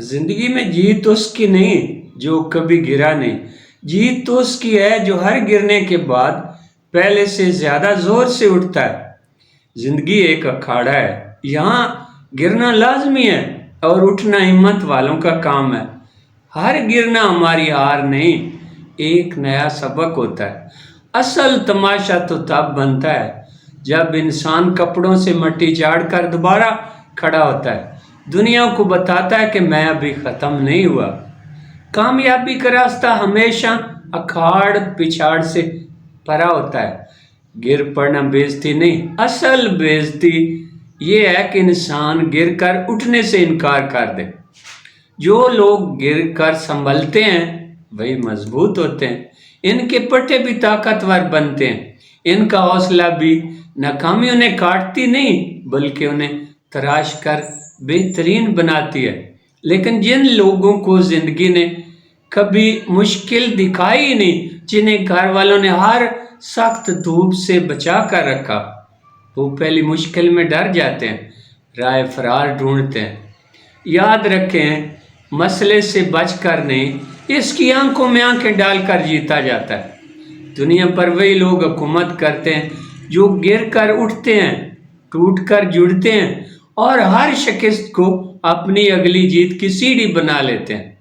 जिंदगी में जीत उसकी नहीं जो कभी गिरा नहीं। जीत तो उसकी है जो हर गिरने के बाद पहले से ज्यादा जोर से उठता है। जिंदगी एक अखाड़ा है, यहाँ गिरना लाजमी है और उठना हिम्मत वालों का काम है। हर गिरना हमारी हार नहीं, एक नया सबक होता है। असल तमाशा तो तब बनता है जब इंसान कपड़ों से मट्टी झाड़कर दोबारा खड़ा होता है, दुनिया को बताता है कि मैं अभी खत्म नहीं हुआ। कामयाबी का रास्ता हमेशा अखाड़ पिछाड़ से भरा होता है। गिर पड़ना बेइज्जती नहीं, असल बेइज्जती ये है कि इंसान गिर कर उठने से इनकार कर दे। जो लोग गिर कर संभलते हैं वही मजबूत होते हैं। इनके पट्टे भी ताकतवर बनते हैं। इनका हौसला भी नाकामी उन्हें काटती नहीं बल्कि उन्हें तराश कर बेहतरीन बनाती है। लेकिन जिन लोगों को जिंदगी ने कभी मुश्किल दिखाई ही नहीं, जिन्हें घर वालों ने हर सख्त धूप से बचा कर रखा, वो पहली मुश्किल में डर जाते हैं, राह फरार ढूंढते हैं। याद रखें, मसले से बचकर नहीं, इसकी आंखों में आंखें डालकर जीता जाता है। दुनिया पर वही लोग हुकूमत करते हैं जो गिर कर उठते हैं, टूट कर जुड़ते हैं और हर शिकस्त को अपनी अगली जीत की सीढ़ी बना लेते हैं।